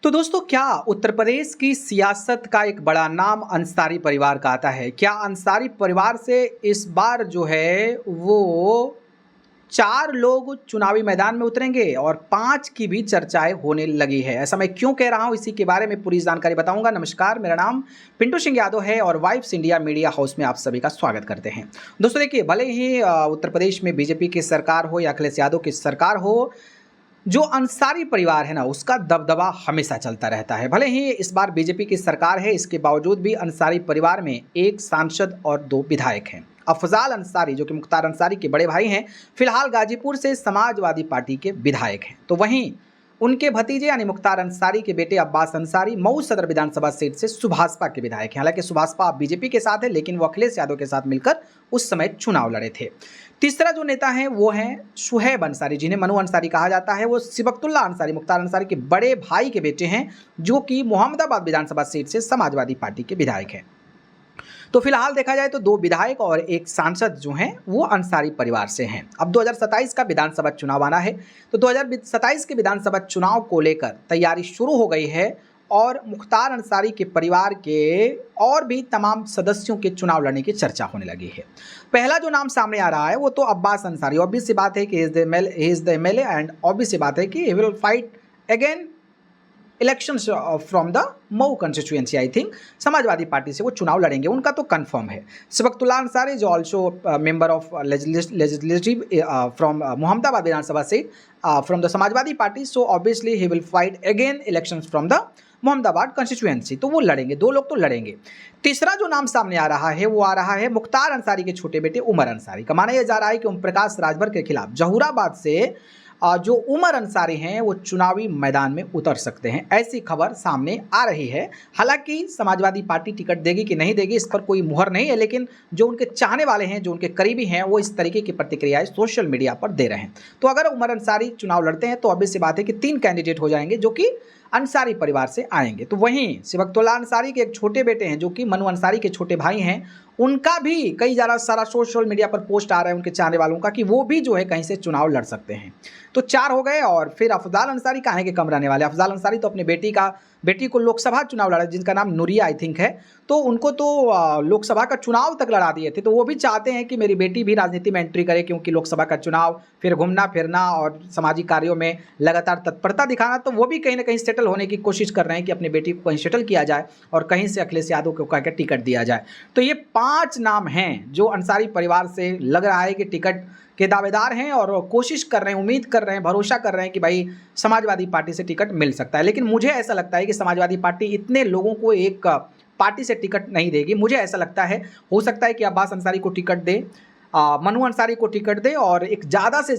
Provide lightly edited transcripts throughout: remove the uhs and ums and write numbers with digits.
तो दोस्तों, क्या उत्तर प्रदेश की सियासत का एक बड़ा नाम अंसारी परिवार का आता है? क्या अंसारी परिवार से इस बार जो है वो 4 लोग चुनावी मैदान में उतरेंगे और 5 की भी चर्चाएं होने लगी है। ऐसा मैं क्यों कह रहा हूं, इसी के बारे में पूरी जानकारी बताऊंगा। नमस्कार, मेरा नाम पिंटू सिंह यादव है और वाइब्स इंडिया मीडिया हाउस में आप सभी का स्वागत करते हैं। दोस्तों देखिए, भले ही उत्तर प्रदेश में बीजेपी की सरकार हो या अखिलेश यादव की सरकार हो, जो अंसारी परिवार है ना, उसका दबदबा हमेशा चलता रहता है। भले ही इस बार बीजेपी की सरकार है, इसके बावजूद भी अंसारी परिवार में एक सांसद और 2 विधायक हैं। अफजाल अंसारी, जो कि मुख्तार अंसारी के बड़े भाई हैं, फिलहाल गाजीपुर से समाजवादी पार्टी के विधायक हैं। तो वहीं उनके भतीजे यानी मुख्तार अंसारी के बेटे अब्बास अंसारी मऊ सदर विधानसभा सीट से सुभाषपा के विधायक हैं। हालांकि सुभाषपा बीजेपी के साथ है, लेकिन वो अखिलेश यादव के साथ मिलकर उस समय चुनाव लड़े थे। तीसरा जो नेता है वो है शुहैब अंसारी, जिन्हें मनु अंसारी कहा जाता है। वो सिबकतुल्ला अंसारी, मुख्तार अंसारी के बड़े भाई के बेटे हैं, जो कि मोहम्मदाबाद विधानसभा सीट से समाजवादी पार्टी के विधायक हैं। तो फिलहाल देखा जाए तो 2 विधायक और 1 सांसद जो हैं वो अंसारी परिवार से हैं। अब 2027 का विधानसभा चुनाव आना है, तो 2027 के विधानसभा चुनाव को लेकर तैयारी शुरू हो गई है और मुख्तार अंसारी के परिवार के और भी तमाम सदस्यों के चुनाव लड़ने की चर्चा होने लगी है। पहला जो नाम सामने आ रहा है वो तो अब्बास अंसारी। ऑब्वियस सी बात है कि he is the MLA and obvious सी बात है कि he will fight again elections from the Mau constituency. I think Samajwadi Party से वो चुनाव लड़ेंगे, उनका तो कंफर्म है। Sibgatullah Ansari is also member of legislative from Mohammadabad विधानसभा seat from the Samajwadi Party, so obviously he will fight again elections from the Mohammadabad constituency. तो वो लड़ेंगे, 2 लोग तो लड़ेंगे। तीसरा जो नाम सामने आ रहा है वो आ रहा है मुख्तार अंसारी के छोटे बेटे उमर अंसारी का। माना यह जा रहा है कि ओम प्रकाश राजभर के खिलाफ जहूराबाद से जो उमर अंसारी हैं वो चुनावी मैदान में उतर सकते हैं, ऐसी खबर सामने आ रही है। हालांकि समाजवादी पार्टी टिकट देगी कि नहीं देगी, इस पर कोई मुहर नहीं है, लेकिन जो उनके चाहने वाले हैं, जो उनके करीबी हैं, वो इस तरीके की प्रतिक्रियाएं सोशल मीडिया पर दे रहे हैं। तो अगर उमर अंसारी चुनाव लड़ते हैं तो ऑब्वियस सी बात है कि 3 कैंडिडेट हो जाएंगे जो कि अंसारी परिवार से आएंगे। तो वहीं सिबकतुल्ला अंसारी के एक छोटे बेटे हैं, जो कि मनु अंसारी के छोटे भाई हैं, उनका भी कई सारा सोशल मीडिया पर पोस्ट आ रहा है उनके चाहने वालों का कि वो भी जो है कहीं से चुनाव लड़ सकते हैं। तो 4 हो गए। और फिर अफजाल अंसारी कहाँ के कम रहने वाले? अफजाल अंसारी तो अपने बेटी को लोकसभा चुनाव लड़ा, जिनका नाम नूरिया आई थिंक है। तो उनको तो लोकसभा का चुनाव तक लड़ा दिए थे। तो वो भी चाहते हैं कि मेरी बेटी भी राजनीति में एंट्री करे, क्योंकि लोकसभा का चुनाव, फिर घूमना फिरना और सामाजिक कार्यों में लगातार तत्परता दिखाना, तो वो भी कहीं ना कहीं सेटल होने की कोशिश कर रहे हैं कि अपनी बेटी को कहीं सेटल किया जाए और कहीं से अखिलेश यादव को कह के टिकट दिया जाए। तो ये 5 नाम हैं जो अंसारी परिवार से लग रहा है कि टिकट के दावेदार हैं और कोशिश कर रहे हैं, उम्मीद कर रहे हैं, भरोसा कर रहे हैं कि भाई समाजवादी पार्टी से टिकट मिल सकता है। लेकिन मुझे ऐसा लगता है कि समाजवादी पार्टी इतने लोगों को एक पार्टी से टिकट नहीं देगी। मुझे ऐसा लगता है, हो सकता है कि अब्बास अंसारी को टिकट दे, मनु अंसारी को टिकट दे, और एक ज़्यादा से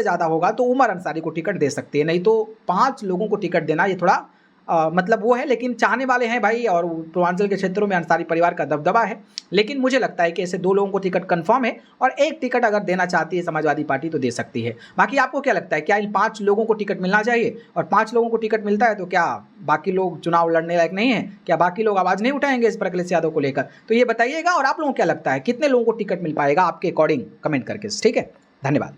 ज़्यादा होगा तो उमर अंसारी को टिकट दे सकती है। नहीं तो 5 लोगों को टिकट देना ये थोड़ा मतलब वो है। लेकिन चाहने वाले हैं भाई, और पूर्वांचल के क्षेत्रों में अंसारी परिवार का दबदबा है। लेकिन मुझे लगता है कि ऐसे 2 लोगों को टिकट कंफर्म है, और एक टिकट अगर देना चाहती है समाजवादी पार्टी तो दे सकती है। बाकी आपको क्या लगता है, क्या इन 5 लोगों को टिकट मिलना चाहिए? और 5 लोगों को टिकट मिलता है तो क्या बाकी लोग चुनाव लड़ने लायक नहीं है? क्या बाकी लोग आवाज़ नहीं उठाएंगे इस पर अखिलेश यादव को लेकर? तो ये बताइएगा। और आप लोगों को क्या लगता है, कितने लोगों को टिकट मिल पाएगा आपके अकॉर्डिंग? कमेंट करके, ठीक है। धन्यवाद।